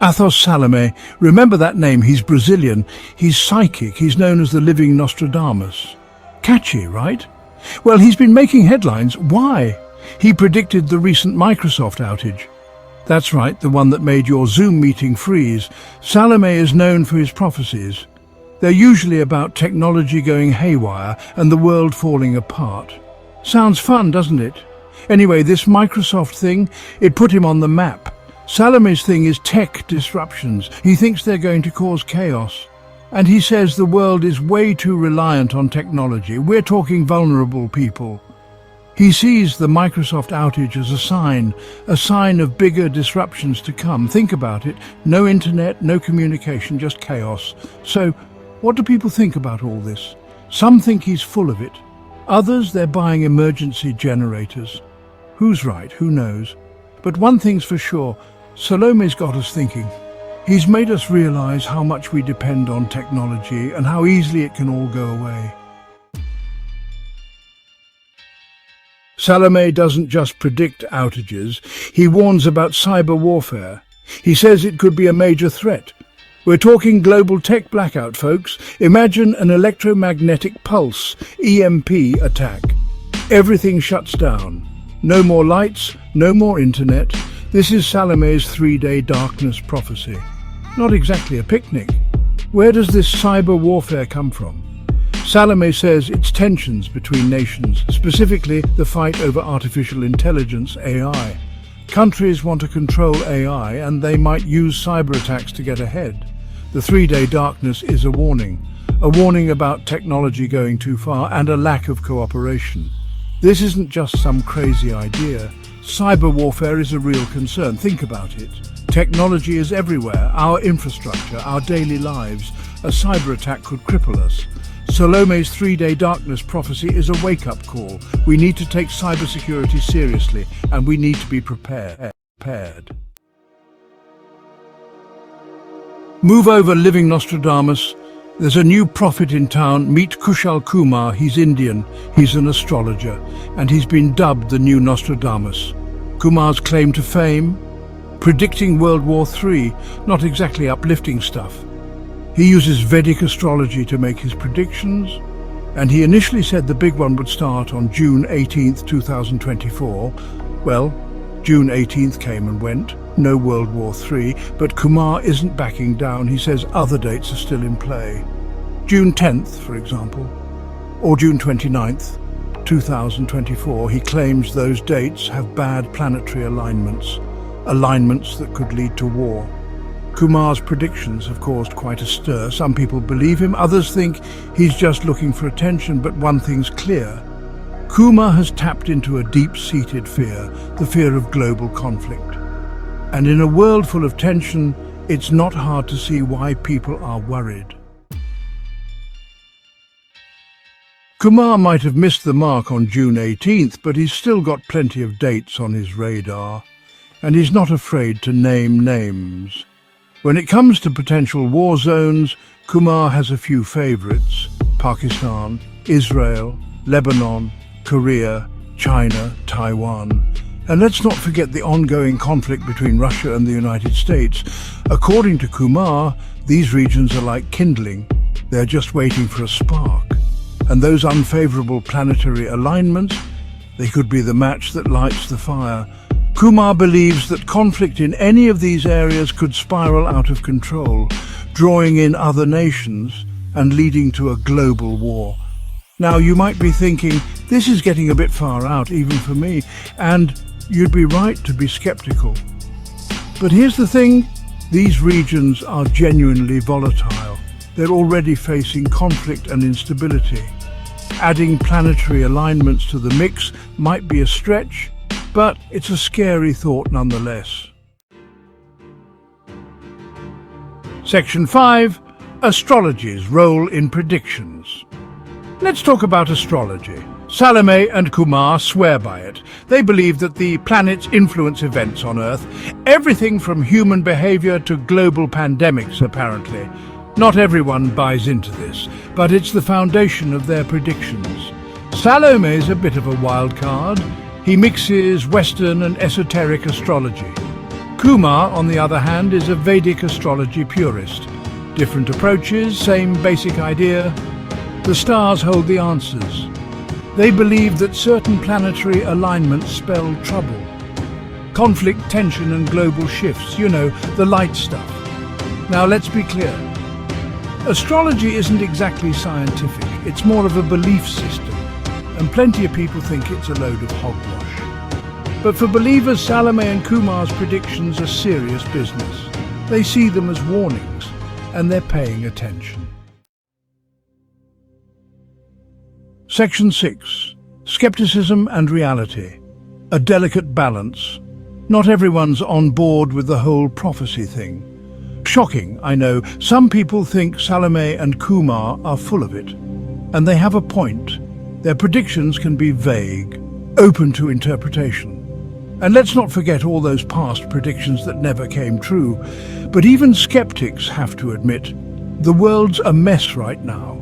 Athos Salome, remember that name, he's Brazilian, he's psychic, he's known as the living Nostradamus. Catchy, right? Well, he's been making headlines. Why? He predicted the recent Microsoft outage. That's right, the one that made your Zoom meeting freeze. Salome is known for his prophecies. They're usually about technology going haywire and the world falling apart. Sounds fun, doesn't it? Anyway, this Microsoft thing, it put him on the map. Salome's thing is tech disruptions. He thinks they're going to cause chaos. And he says the world is way too reliant on technology. We're talking vulnerable people. He sees the Microsoft outage as a sign of bigger disruptions to come. Think about it. No internet, no communication, just chaos. So, what do people think about all this? Some think he's full of it. Others, they're buying emergency generators. Who's right? Who knows? But one thing's for sure, Salome's got us thinking. He's made us realize how much we depend on technology and how easily it can all go away. Salome doesn't just predict outages, he warns about cyber warfare. He says it could be a major threat. We're talking global tech blackout, folks. Imagine an electromagnetic pulse, EMP attack. Everything shuts down. No more lights, no more internet. This is Salome's 3-day darkness prophecy. Not exactly a picnic. Where does this cyber warfare come from? Salome says it's tensions between nations, specifically the fight over artificial intelligence, AI. Countries want to control AI and they might use cyber attacks to get ahead. The 3-day darkness is a warning about technology going too far and a lack of cooperation. This isn't just some crazy idea. Cyber warfare is a real concern. Think about it. Technology is everywhere, our infrastructure, our daily lives. A cyber attack could cripple us. Salome's 3-day darkness prophecy is a wake-up call. We need to take cybersecurity seriously, and we need to be prepared. Move over, living Nostradamus. There's a new prophet in town. Meet Kushal Kumar. He's Indian. He's an astrologer, and he's been dubbed the new Nostradamus. Kumar's claim to fame? Predicting World War III, not exactly uplifting stuff. He uses Vedic astrology to make his predictions, and he initially said the big one would start on June 18th, 2024. Well, June 18th came and went, no World War III, but Kumar isn't backing down. He says other dates are still in play. June 10th, for example, or June 29th, 2024. He claims those dates have bad planetary alignments that could lead to war. Kumar's predictions have caused quite a stir. Some people believe him, others think he's just looking for attention, but one thing's clear. Kumar has tapped into a deep-seated fear, the fear of global conflict. And in a world full of tension, it's not hard to see why people are worried. Kumar might have missed the mark on June 18th, but he's still got plenty of dates on his radar, and he's not afraid to name names. When it comes to potential war zones, Kumar has a few favorites: Pakistan, Israel, Lebanon, Korea, China, Taiwan. And let's not forget the ongoing conflict between Russia and the United States. According to Kumar, these regions are like kindling. They're just waiting for a spark. And those unfavorable planetary alignments, they could be the match that lights the fire. Kumar believes that conflict in any of these areas could spiral out of control, drawing in other nations and leading to a global war. Now, you might be thinking, this is getting a bit far out, even for me, and you'd be right to be skeptical. But here's the thing, these regions are genuinely volatile. They're already facing conflict and instability. Adding planetary alignments to the mix might be a stretch, but it's a scary thought nonetheless. Section 5. Astrology's role in predictions. Let's talk about astrology. Salome and Kumar swear by it. They believe that the planets influence events on Earth, everything from human behavior to global pandemics, apparently. Not everyone buys into this, but it's the foundation of their predictions. Salome's a bit of a wild card. He mixes Western and esoteric astrology. Kumar, on the other hand, is a Vedic astrology purist. Different approaches, same basic idea. The stars hold the answers. They believe that certain planetary alignments spell trouble. Conflict, tension and global shifts, you know, the light stuff. Now let's be clear. Astrology isn't exactly scientific, it's more of a belief system, and plenty of people think it's a load of hogwash. But for believers, Salome and Kumar's predictions are serious business. They see them as warnings, and they're paying attention. Section 6. Skepticism and reality. A delicate balance. Not everyone's on board with the whole prophecy thing. Shocking, I know. Some people think Salome and Kumar are full of it. And they have a point. Their predictions can be vague, open to interpretation. And let's not forget all those past predictions that never came true. But even skeptics have to admit, the world's a mess right now.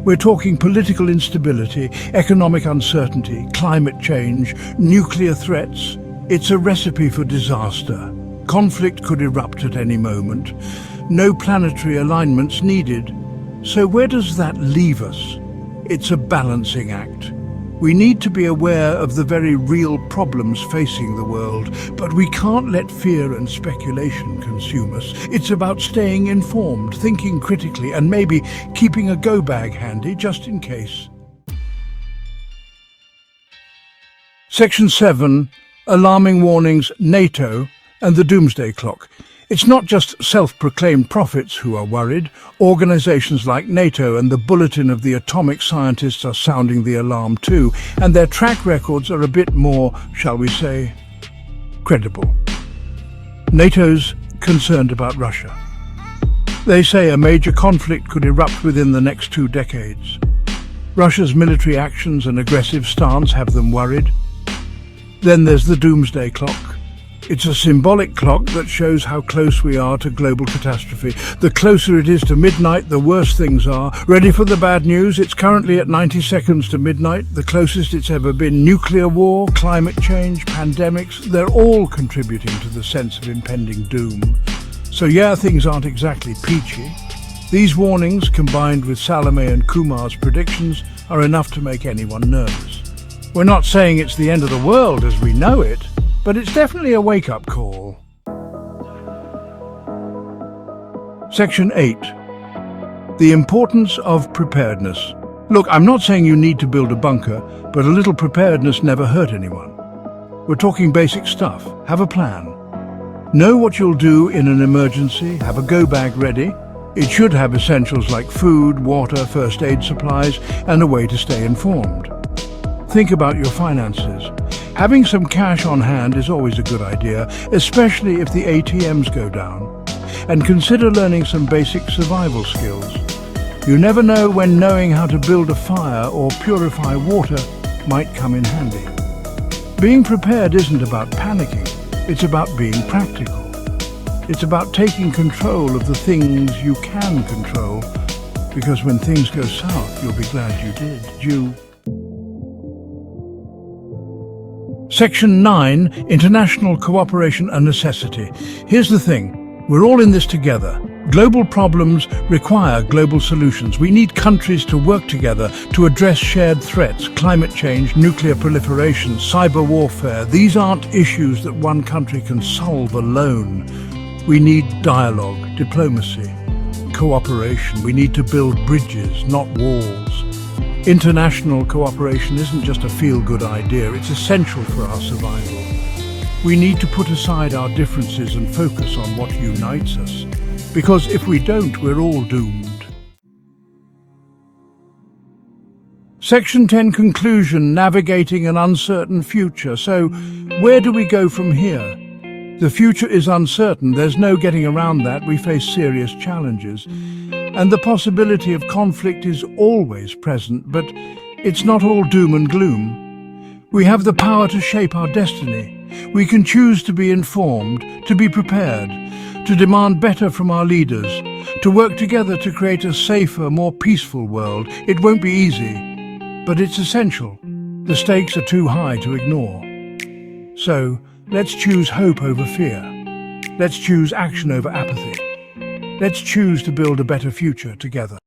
We're talking political instability, economic uncertainty, climate change, nuclear threats. It's a recipe for disaster. Conflict could erupt at any moment. No planetary alignments needed. So where does that leave us? It's a balancing act. We need to be aware of the very real problems facing the world, but we can't let fear and speculation consume us. It's about staying informed, thinking critically, and maybe keeping a go-bag handy just in case. Section 7. Alarming warnings, NATO and the doomsday clock. It's not just self-proclaimed prophets who are worried. Organizations like NATO and the Bulletin of the Atomic Scientists are sounding the alarm too, and their track records are a bit more, shall we say, credible. NATO's concerned about Russia. They say a major conflict could erupt within the next 2 decades. Russia's military actions and aggressive stance have them worried. Then there's the doomsday clock. It's a symbolic clock that shows how close we are to global catastrophe. The closer it is to midnight, the worse things are. Ready for the bad news? It's currently at 90 seconds to midnight, the closest it's ever been. Nuclear war, climate change, pandemics, they're all contributing to the sense of impending doom. So yeah, things aren't exactly peachy. These warnings, combined with Salome and Kumar's predictions, are enough to make anyone nervous. We're not saying it's the end of the world as we know it, but it's definitely a wake-up call. Section 8. The importance of preparedness. Look, I'm not saying you need to build a bunker, but a little preparedness never hurt anyone. We're talking basic stuff. Have a plan. Know what you'll do in an emergency. Have a go-bag ready. It should have essentials like food, water, first aid supplies, and a way to stay informed. Think about your finances. Having some cash on hand is always a good idea, especially if the ATMs go down. And consider learning some basic survival skills. You never know when knowing how to build a fire or purify water might come in handy. Being prepared isn't about panicking, it's about being practical. It's about taking control of the things you can control, because when things go south, you'll be glad you did. Section 9, International Cooperation a Necessity. Here's the thing, we're all in this together. Global problems require global solutions. We need countries to work together to address shared threats, climate change, nuclear proliferation, cyber warfare. These aren't issues that one country can solve alone. We need dialogue, diplomacy, cooperation. We need to build bridges, not walls. International cooperation isn't just a feel-good idea, it's essential for our survival. We need to put aside our differences and focus on what unites us, because if we don't, we're all doomed. Section 10, Conclusion, Navigating an Uncertain Future. So, where do we go from here? The future is uncertain, there's no getting around that, we face serious challenges. And the possibility of conflict is always present, but it's not all doom and gloom. We have the power to shape our destiny. We can choose to be informed, to be prepared, to demand better from our leaders, to work together to create a safer, more peaceful world. It won't be easy, but it's essential. The stakes are too high to ignore. So, let's choose hope over fear. Let's choose action over apathy. Let's choose to build a better future together.